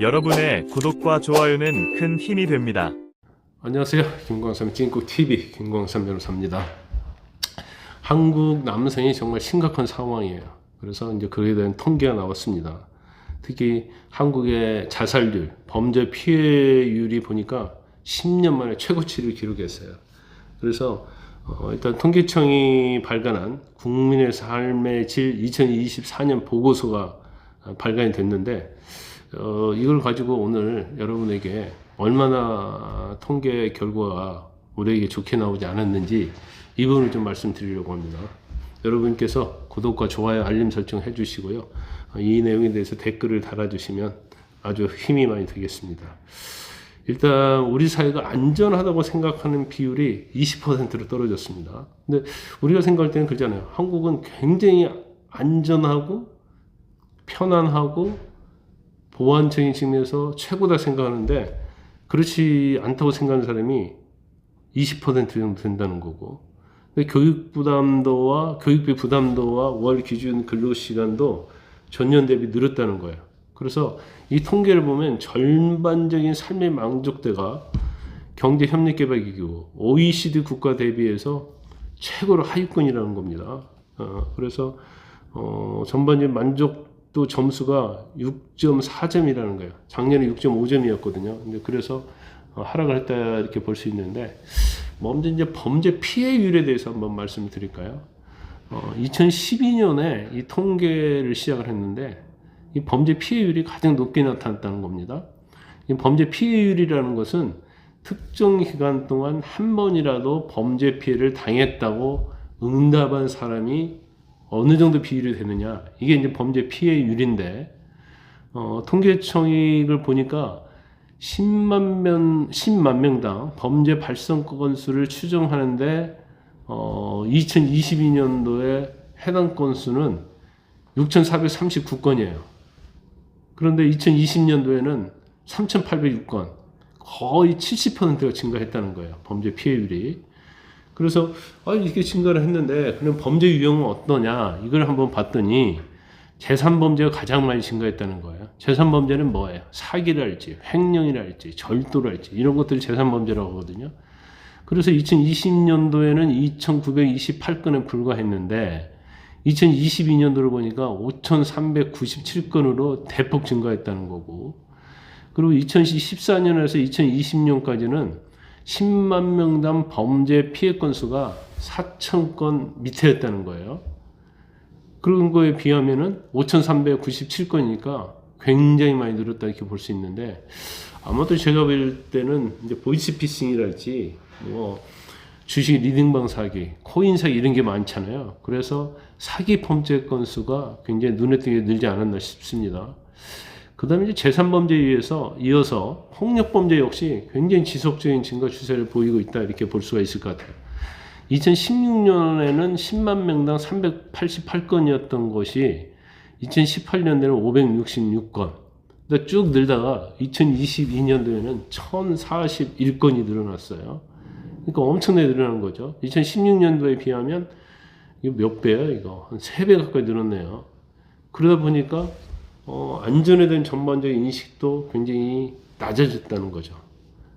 여러분의 구독과 좋아요는 큰 힘이 됩니다. 안녕하세요. 김광삼 찐국TV 김광삼 변호사입니다. 한국 남성이 정말 심각한 상황이에요. 그래서 이제 그에 대한 통계가 나왔습니다. 특히 한국의 자살률, 범죄 피해율이 보니까 10년 만에 최고치를 기록했어요. 그래서 일단 통계청이 발간한 국민의 삶의 질 2024년 보고서가 발간이 됐는데 이걸 가지고 오늘 여러분에게 얼마나 통계 결과가 우리에게 좋게 나오지 않았는지 이 부분을 좀 말씀드리려고 합니다. 여러분께서 구독과 좋아요, 알림 설정 해주시고요. 이 내용에 대해서 댓글을 달아주시면 아주 힘이 많이 되겠습니다. 일단 우리 사회가 안전하다고 생각하는 비율이 20%로 떨어졌습니다. 근데 우리가 생각할 때는 그렇잖아요. 한국은 굉장히 안전하고 편안하고 보안적인 측면에서 최고다 생각하는데 그렇지 않다고 생각하는 사람이 20% 정도 된다는 거고, 교육비 부담도와 월 기준 근로시간도 전년 대비 늘었다는 거예요. 그래서 이 통계를 보면 전반적인 삶의 만족도가 경제협력개발기구 OECD 국가 대비해서 최고로 하위권이라는 겁니다. 그래서 전반적인 만족도 점수가 6.4점이라는 거예요. 작년에 6.5점이었거든요. 근데 그래서 하락을 했다 이렇게 볼 수 있는데, 먼저 이제 범죄 피해율에 대해서 한번 말씀을 드릴까요? 2012년에 이 통계를 시작을 했는데 이 범죄 피해율이 가장 높게 나타났다는 겁니다. 이 범죄 피해율이라는 것은 특정 기간 동안 한 번이라도 범죄 피해를 당했다고 응답한 사람이 어느 정도 비율이 되느냐, 이게 이제 범죄 피해율인데, 통계청이 이걸 보니까 10만 명당 범죄 발생 건수를 추정하는데 2022년도에 해당 건수는 6,439건이에요. 그런데 2020년도에는 3,806건, 거의 70%가 증가했다는 거예요. 범죄 피해율이. 그래서 이렇게 증가를 했는데 그럼 범죄 유형은 어떠냐, 이걸 한번 봤더니 제3범죄가 가장 많이 증가했다는 거예요. 제3범죄는 뭐예요? 사기랄지, 횡령이랄지, 절도랄지 이런 것들이 제3범죄라고 하거든요. 그래서 2020년도에는 2,928건에 불과했는데 2022년도를 보니까 5,397건으로 대폭 증가했다는 거고, 그리고 2014년에서 2020년까지는 10만 명당 범죄 피해 건수가 4,000건 밑에였다는 거예요. 그런 거에 비하면은 5,397건이니까 굉장히 많이 늘었다 이렇게 볼 수 있는데, 아마도 제가 볼 때는 이제 보이스피싱이랄지 주식 리딩방 사기, 코인 사기 이런 게 많잖아요. 그래서 사기 범죄 건수가 굉장히 눈에 띄게 늘지 않았나 싶습니다. 그 다음에 이제 제3범죄에 이어서 폭력범죄 역시 굉장히 지속적인 증가 추세를 보이고 있다 이렇게 볼 수가 있을 것 같아요. 2016년에는 10만 명당 388건이었던 것이 2018년도에는 566건. 그러니까 쭉 늘다가 2022년도에는 1041건이 늘어났어요. 그러니까 엄청나게 늘어난 거죠. 2016년도에 비하면 이거 몇 배야 이거? 한 3배 가까이 늘었네요. 그러다 보니까 안전에 대한 전반적인 인식도 굉장히 낮아졌다는 거죠.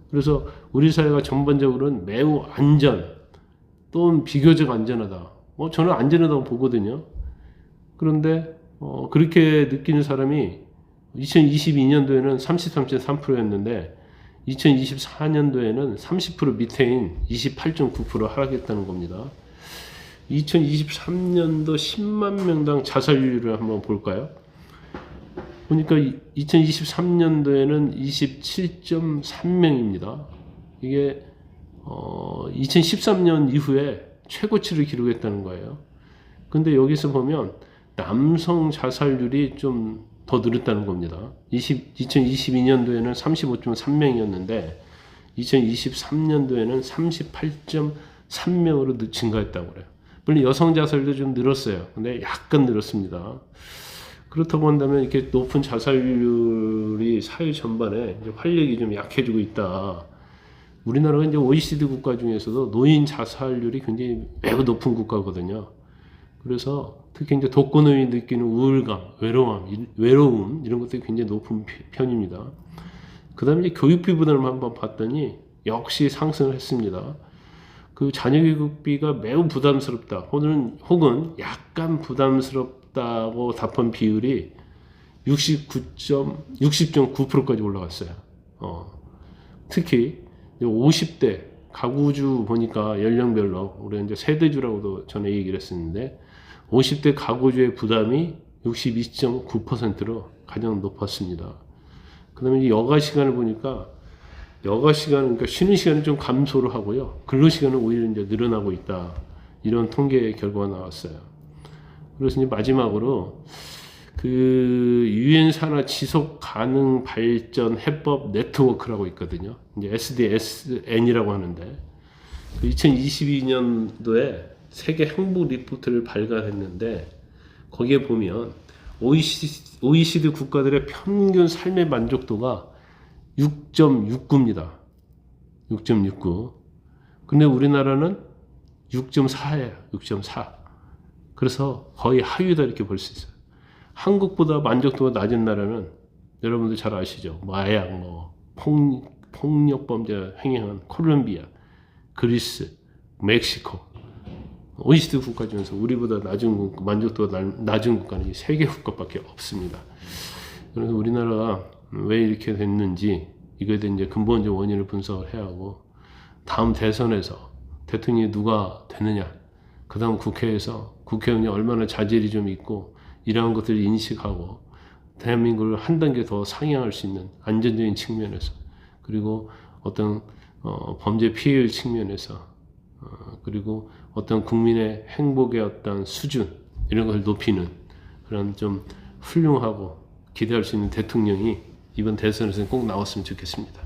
그래서 우리 사회가 전반적으로는 매우 또는 비교적 안전하다. 저는 안전하다고 보거든요. 그런데 그렇게 느끼는 사람이 2022년도에는 33.3%였는데 2024년도에는 30% 밑에인 28.9% 하락했다는 겁니다. 2023년도 10만 명당 자살률을 한번 볼까요? 보니까 2023년도에는 27.3명입니다. 이게 2013년 이후에 최고치를 기록했다는 거예요. 근데 여기서 보면 남성 자살률이 좀 더 늘었다는 겁니다. 2022년도에는 35.3명이었는데 2023년도에는 38.3명으로 증가했다고 그래요. 물론 여성 자살도 좀 늘었어요. 근데 약간 늘었습니다. 그렇다고 한다면 이렇게 높은 자살률이 사회 전반에 이제 활력이 좀 약해지고 있다. 우리나라가 이제 OECD 국가 중에서도 노인 자살률이 굉장히 매우 높은 국가거든요. 그래서 특히 이제 독거노인이 느끼는 우울감, 외로움 이런 것들이 굉장히 높은 편입니다. 그 다음에 이제 교육비 부담을 한번 봤더니 역시 상승을 했습니다. 그 자녀 교육비가 매우 부담스럽다, 혹은 약간 부담스럽다고 답한 비율이 60.9%까지 올라갔어요. 특히 50대 가구주 보니까 연령별로 우리 이제 세대주라고도 전에 얘기를 했었는데 50대 가구주의 부담이 62.9%로 가장 높았습니다. 그다음에 이제 여가 시간을 보니까 여가 시간, 그러니까 쉬는 시간은 좀 감소를 하고요. 근로 시간은 오히려 이제 늘어나고 있다. 이런 통계 결과가 나왔어요. 그래서 이제 마지막으로 그 유엔 산하 지속 가능 발전 해법 네트워크라고 있거든요. 이제 SDSN이라고 하는데 2022년도에 세계 행복 리포트를 발간했는데 거기에 보면 OECD 국가들의 평균 삶의 만족도가 6.69입니다. 6.69. 근데 우리나라는 6.4예요. 6.4. 그래서 거의 하위다 이렇게 볼 수 있어요. 한국보다 만족도가 낮은 나라는 여러분들 잘 아시죠? 마약, 폭력 범죄 행행한 콜롬비아, 그리스, 멕시코. OECD 국가 중에서 우리보다 만족도가 낮은 국가는 세 개 국가밖에 없습니다. 그래서 우리나라가 왜 이렇게 됐는지 이거에 대한 이제 근본적 원인을 분석을 해야 하고, 다음 대선에서 대통령이 누가 되느냐, 그 다음 국회에서 국회의원이 얼마나 자질이 좀 있고 이러한 것들을 인식하고 대한민국을 한 단계 더 상향할 수 있는 안전적인 측면에서, 그리고 어떤 범죄 피해율 측면에서, 그리고 어떤 국민의 행복의 어떤 수준 이런 걸 높이는 그런 좀 훌륭하고 기대할 수 있는 대통령이 이번 대선에서 꼭 나왔으면 좋겠습니다.